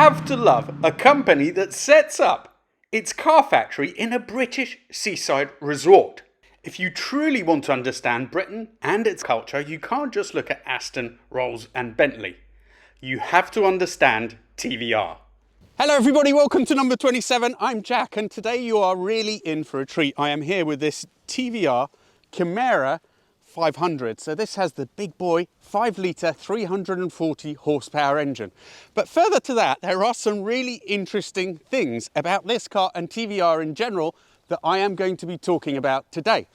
have to love a company that sets up its car factory in a British seaside resort. If you truly want to understand Britain and its culture, you can't just look at Aston, Rolls and Bentley. You have to understand TVR. Hello everybody, welcome to number 27. I'm Jack and today you are really in for a treat. I am here with this TVR Chimaera 500. So this has the big boy 5 litre 340 horsepower engine. But further to that, there are some really interesting things about this car and TVR in general that I am going to be talking about today.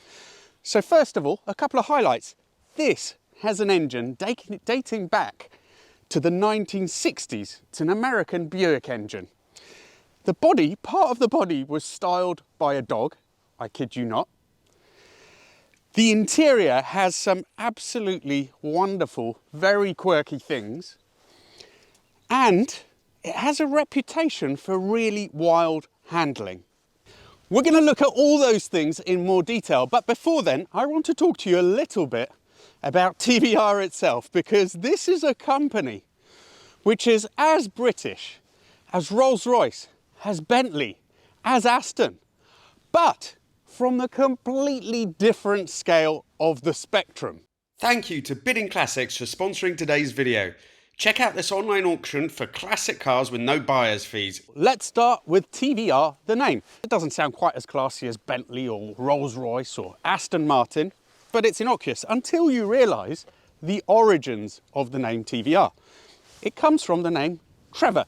So first of all, a couple of highlights. This has an engine dating back to the 1960s. It's an American Buick engine. The body, part of the body was styled by a dog, I kid you not. The interior has some absolutely wonderful, very quirky things. And it has a reputation for really wild handling. We're going to look at all those things in more detail, but before then, I want to talk to you a little bit about TVR itself, because this is a company which is as British as Rolls Royce, as Bentley, as Aston, but from the completely different scale of the spectrum. Thank you to Bidding Classics for sponsoring today's video. Check out this online auction for classic cars with no buyer's fees. Let's start with TVR, the name. It doesn't sound quite as classy as Bentley or Rolls Royce or Aston Martin, but it's innocuous until you realise the origins of the name TVR. It comes from the name Trevor,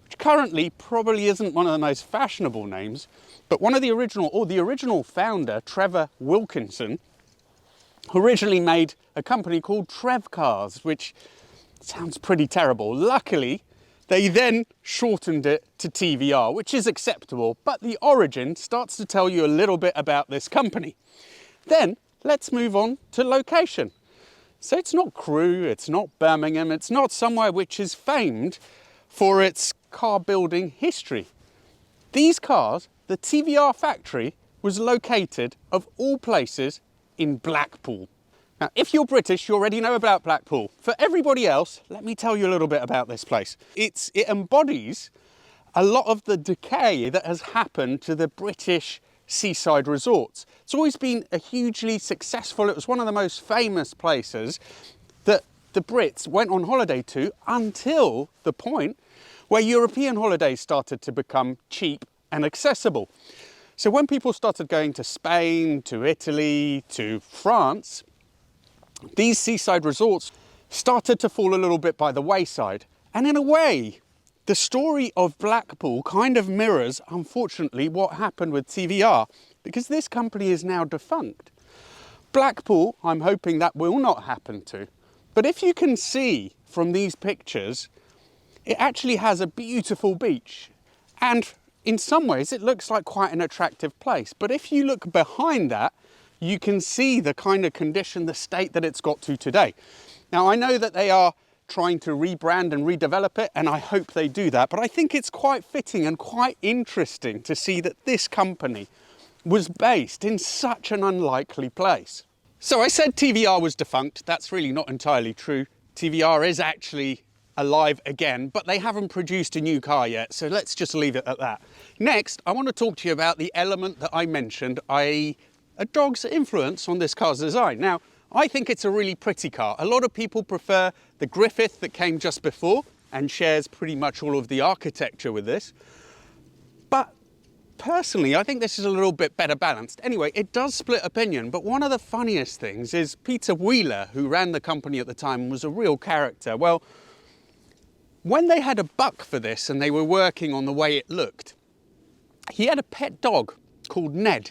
which currently probably isn't one of the most fashionable names, but one of the original founder, Trevor Wilkinson, originally made a company called Trev Cars, which sounds pretty terrible. Luckily, they then shortened it to TVR, which is acceptable, but the origin starts to tell you a little bit about this company. Then let's move on to location. So it's not Crewe, it's not Birmingham, it's not somewhere which is famed for its car building history. These cars, the TVR factory, was located, of all places, in Blackpool. Now, if you're British, you already know about Blackpool. For everybody else, let me tell you a little bit about this place. It embodies a lot of the decay that has happened to the British seaside resorts. It's always been a hugely successful, it was one of the most famous places that the Brits went on holiday to until the point where European holidays started to become cheap and accessible. So when people started going to Spain, to Italy, to France, these seaside resorts started to fall a little bit by the wayside. And in a way, the story of Blackpool kind of mirrors, unfortunately, what happened with TVR, because this company is now defunct. Blackpool, I'm hoping that will not happen to. But if you can see from these pictures, it actually has a beautiful beach. And in some ways, it looks like quite an attractive place. But if you look behind that, you can see the kind of condition, the state that it's got to today. Now, I know that they are trying to rebrand and redevelop it, and I hope they do that. But I think it's quite fitting and quite interesting to see that this company was based in such an unlikely place. So I said TVR was defunct. That's really not entirely true. TVR is actually alive again, but they haven't produced a new car yet, so let's just leave it at that. Next, I want to talk to you about the element that I mentioned, i.e. a dog's influence on this car's design. Now, I think it's a really pretty car. A lot of people prefer the Griffith that came just before and shares pretty much all of the architecture with this. But personally, I think this is a little bit better balanced. Anyway, it does split opinion, but one of the funniest things is Peter Wheeler, who ran the company at the time and was a real character. Well, when they had a buck for this and they were working on the way it looked, he had a pet dog called Ned.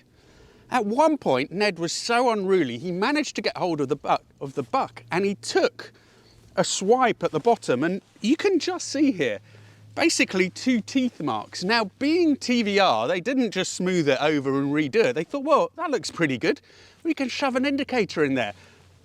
At one point, Ned was so unruly, he managed to get hold of the buck, and he took a swipe at the bottom, and you can just see here, basically 2 teeth marks. Now, being TVR, they didn't just smooth it over and redo it. They thought, well, that looks pretty good. We can shove an indicator in there.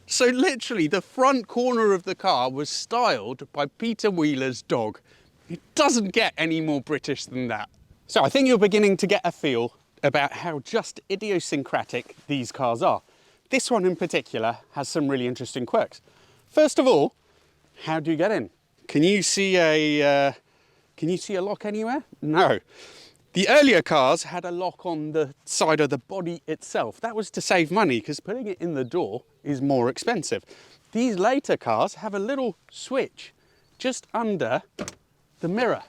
So literally, the front corner of the car was styled by Peter Wheeler's dog. It doesn't get any more British than that. So I think you're beginning to get a feel about how just idiosyncratic these cars are. This one in particular has some really interesting quirks. First of all, how do you get in? Can you see a Can you see a lock anywhere? No. The earlier cars had a lock on the side of the body itself. That was to save money because putting it in the door is more expensive. These later cars have a little switch just under the mirror.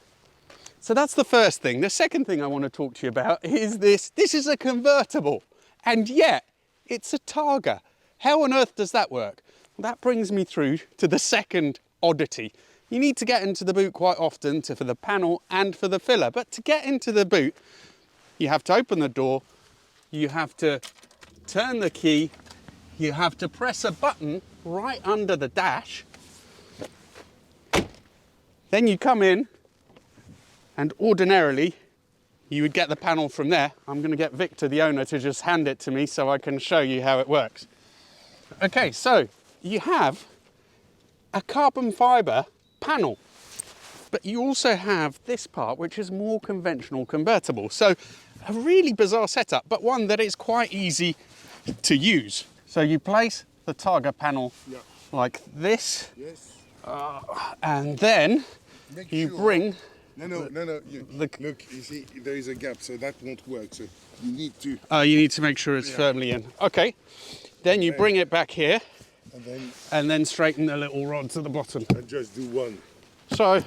So that's the first thing. The second thing I want to talk to you about is this. This is a convertible, and yet it's a Targa. How on earth does that work? Well, that brings me through to the second oddity. You need to get into the boot quite often for the panel and for the filler. But to get into the boot, you have to open the door, you have to turn the key, you have to press a button right under the dash. Then you come in, and ordinarily you would get the panel from there. I'm going to get Victor, the owner, to just hand it to me so I can show you how it works. Okay, so you have a carbon fibre panel, but you also have this part which is more conventional convertible. So a really bizarre setup, but one that is quite easy to use. So you place the Targa panel like this, and then you bring No. Look, you see, there is a gap, so that won't work. So you need to. You need to make sure it's firmly in. Okay. Then you bring it back here, and then straighten the little rods at the bottom. And just do one. So,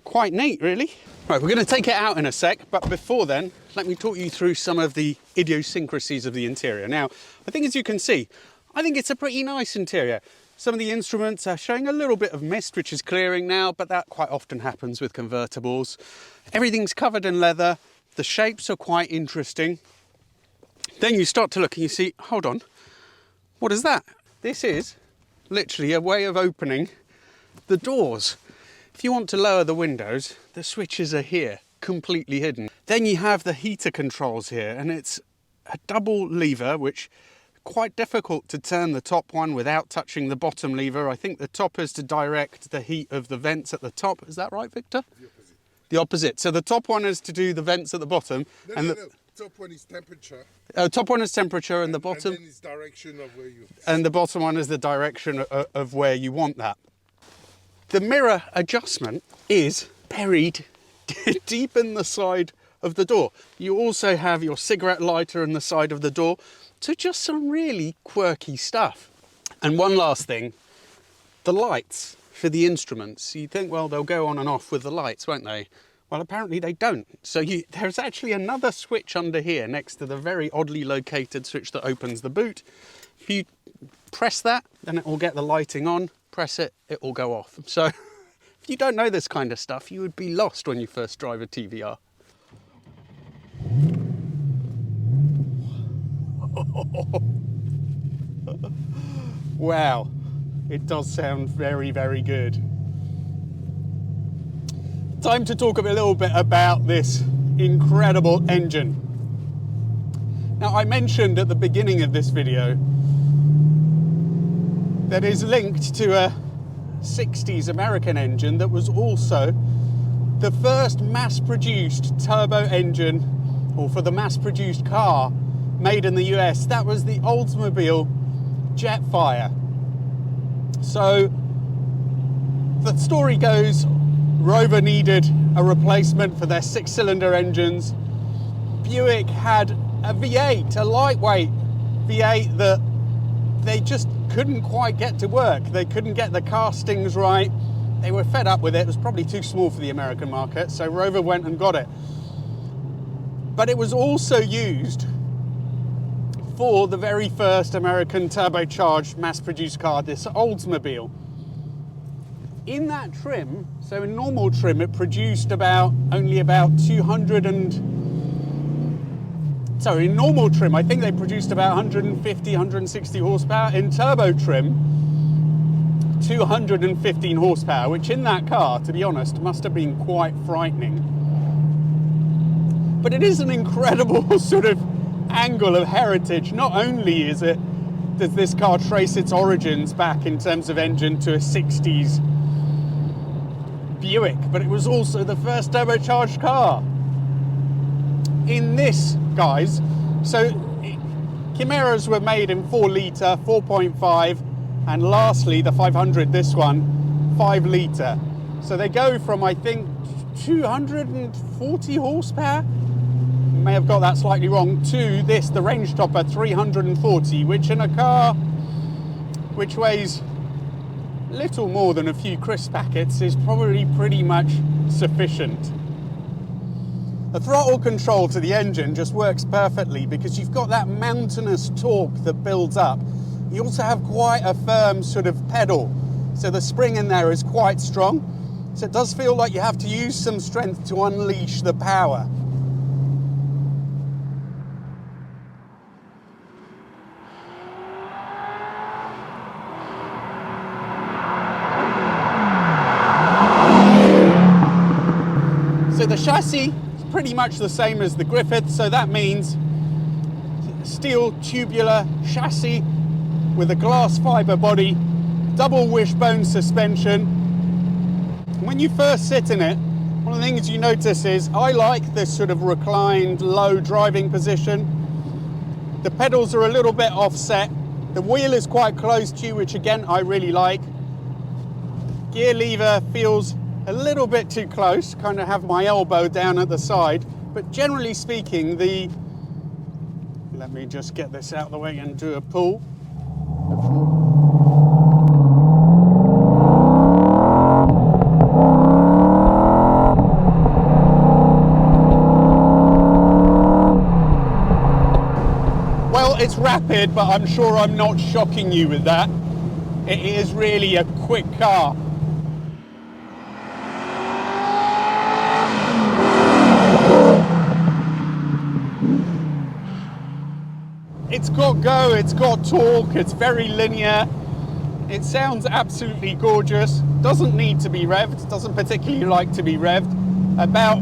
quite neat, really. Right, we're going to take it out in a sec, but before then, let me talk you through some of the idiosyncrasies of the interior. Now, I think as you can see, I think it's a pretty nice interior. Some of the instruments are showing a little bit of mist, which is clearing now, but that quite often happens with convertibles. Everything's covered in leather. The shapes are quite interesting. Then you start to look and you see, hold on, what is that? This is literally a way of opening the doors. If you want to lower the windows, the switches are here, completely hidden. Then you have the heater controls here, and it's a double lever, which quite difficult to turn the top one without touching the bottom lever. I think the top is to direct the heat of the vents at the top. Is that right, Victor? The opposite. The opposite. So the top one is to do the vents at the bottom. No. Top one is temperature. Top one is temperature, and the bottom. And then it's direction of where you. And the bottom one is the direction of where you want that. The mirror adjustment is buried deep in the side of the door. You also have your cigarette lighter in the side of the door. So just some really quirky stuff. And one last thing, the lights for the instruments. You think, well, they'll go on and off with the lights, won't they? Well, apparently they don't. So there's actually another switch under here next to the very oddly located switch that opens the boot. If you press that, then it will get the lighting on. Press it, it will go off. So if you don't know this kind of stuff, you would be lost when you first drive a TVR. Wow, it does sound very, very good. Time to talk a little bit about this incredible engine. Now, I mentioned at the beginning of this video that is linked to a 60s American engine that was also the first mass-produced turbo engine, or for the mass-produced car made in the US. That was the Oldsmobile Jetfire. So the story goes, Rover needed a replacement for their 6-cylinder engines. Buick had a V8, a lightweight V8 that they just couldn't quite get to work. They couldn't get the castings right. They were fed up with it. It was probably too small for the American market, so Rover went and got it. But it was also used for the very first American turbocharged mass-produced car, this Oldsmobile. In that trim, so in normal trim, it produced only about 200 and... Sorry, in normal trim, I think they produced about 150, 160 horsepower. In turbo trim, 215 horsepower, which in that car, to be honest, must have been quite frightening. But it is an incredible sort of angle of heritage. Not only does this car trace its origins back in terms of engine to a 60s Buick, but it was also the first turbocharged car. In this, guys, so Chimaeras were made in 4 litre, 4.5, and lastly the 500, this one, 5 litre. So they go from, I think, 240 horsepower. May have got that slightly wrong. To this, the range topper, 340, which in a car which weighs little more than a few crisp packets is probably pretty much sufficient. The throttle control to the engine just works perfectly because you've got that mountainous torque that builds up. You also have quite a firm sort of pedal, so the spring in there is quite strong. So it does feel like you have to use some strength to unleash the power. So the chassis is pretty much the same as the Griffith, so that means steel tubular chassis with a glass fibre body, double wishbone suspension. When you first sit in it, one of the things you notice is I like this sort of reclined low driving position. The pedals are a little bit offset. The wheel is quite close to you, which again I really like. Gear lever feels a little bit too close, kind of have my elbow down at the side, but generally speaking, let me just get this out of the way and do a pull. Well, it's rapid, but I'm sure I'm not shocking you with that. It is really a quick car. It's got go, it's got torque, it's very linear. It sounds absolutely gorgeous. Doesn't need to be revved, doesn't particularly like to be revved. About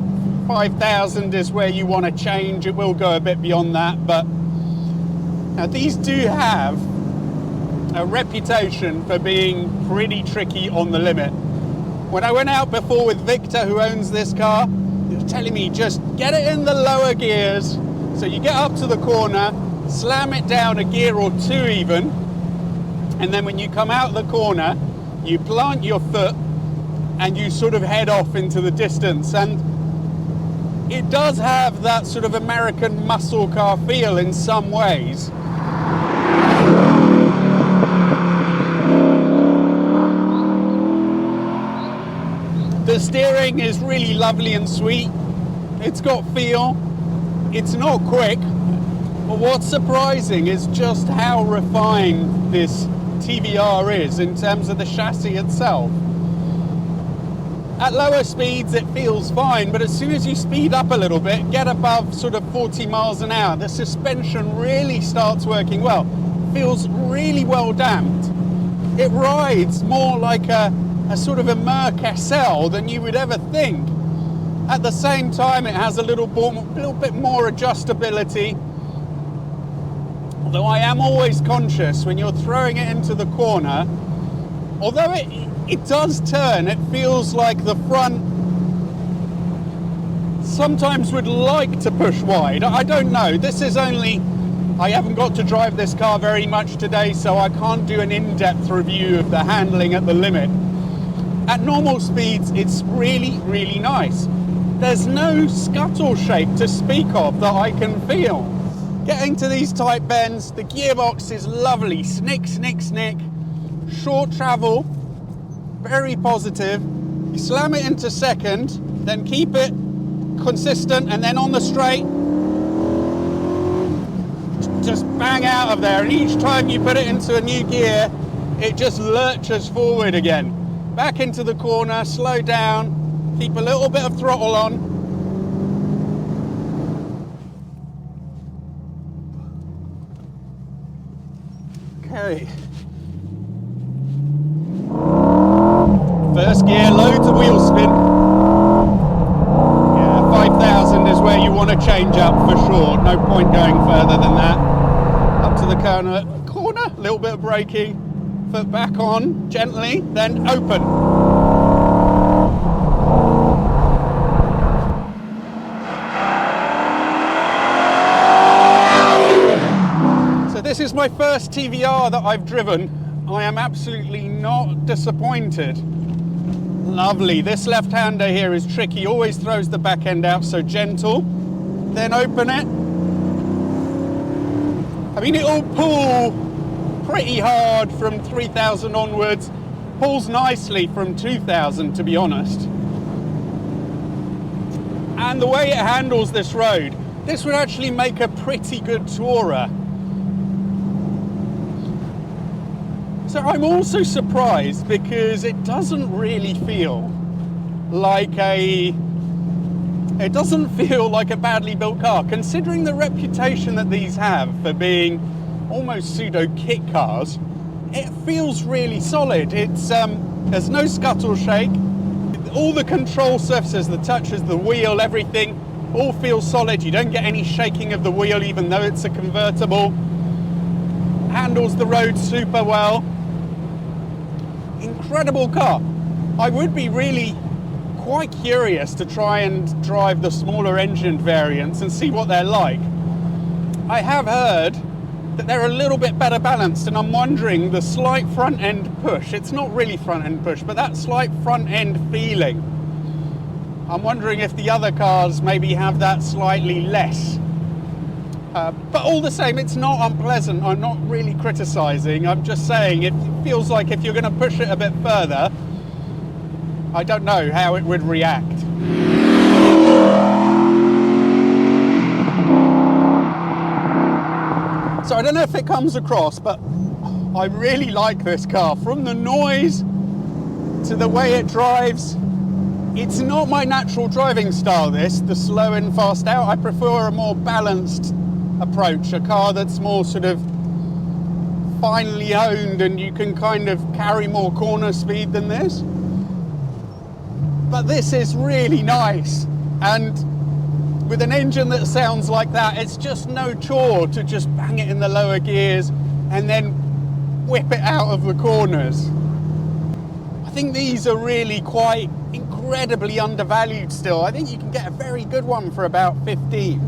5,000 is where you want to change. It will go a bit beyond that, but now these do have a reputation for being pretty tricky on the limit. When I went out before with Victor, who owns this car, he was telling me just get it in the lower gears. So you get up to the corner, slam it down a gear or two even, and then when you come out the corner, you plant your foot and you sort of head off into the distance. And it does have that sort of American muscle car feel in some ways. The steering is really lovely and sweet. It's got feel. It's not quick. But what's surprising is just how refined this TVR is in terms of the chassis itself. At lower speeds it feels fine, but as soon as you speed up a little bit, get above sort of 40 miles an hour, the suspension really starts working well. Feels really well damped. It rides more like a sort of a Merc-SL than you would ever think. At the same time, it has a little bit more adjustability. Although I am always conscious when you're throwing it into the corner, although it does turn, it feels like the front sometimes would like to push wide. I don't know. I haven't got to drive this car very much today, so I can't do an in-depth review of the handling at the limit. At normal speeds, it's really, really nice. There's no scuttle shape to speak of that I can feel. Getting to these tight bends, the gearbox is lovely. Snick, snick, snick. Short travel, very positive. You slam it into second, then keep it consistent, and then on the straight, just bang out of there. And each time you put it into a new gear, it just lurches forward again. Back into the corner, slow down, keep a little bit of throttle on. Okay. First gear, loads of wheel spin. Yeah, 5,000 is where you want to change up for sure. No point going further than that. Up to the corner, a little bit of braking. Foot back on, gently, then open. So this is my first TVR that I've driven. I am absolutely not disappointed. Lovely. This left-hander here is tricky. Always throws the back end out, so gentle. Then open it. I mean, it'll pull pretty hard from 3,000 onwards. Pulls nicely from 2,000, to be honest. And the way it handles this road, this would actually make a pretty good tourer. So I'm also surprised because it doesn't really feel like a badly built car, considering the reputation that these have for being almost pseudo kit cars. It feels really solid. It's there's no scuttle shake. All the control surfaces, the touches, the wheel, everything all feels solid. You don't get any shaking of the wheel even though it's a convertible. Handles the road super well. Incredible car. I would be really quite curious to try and drive the smaller engined variants and see what they're like. I have heard that they're a little bit better balanced, and I'm wondering the slight front end push, it's not really front end push, but that slight front end feeling, I'm wondering if the other cars maybe have that slightly less. But all the same, it's not unpleasant. I'm not really criticising. I'm just saying it feels like if you're going to push it a bit further, I don't know how it would react. So I don't know if it comes across, but I really like this car. From the noise to the way it drives, it's not my natural driving style, this, the slow in, fast out. I prefer a more balanced approach, a car that's more sort of finely honed and you can kind of carry more corner speed than this. But this is really nice, and with an engine that sounds like that, it's just no chore to just bang it in the lower gears and then whip it out of the corners. I think these are really quite incredibly undervalued still. I think you can get a very good one for about 15.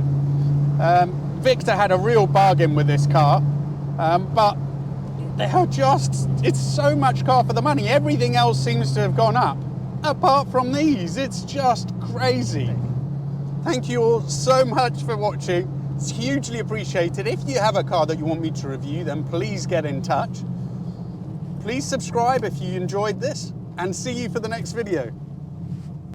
Victor had a real bargain with this car, but they are just, it's so much car for the money. Everything else seems to have gone up, apart from these. It's just crazy. Thank you all so much for watching. It's hugely appreciated. If you have a car that you want me to review, then please get in touch. Please subscribe if you enjoyed this, and see you for the next video.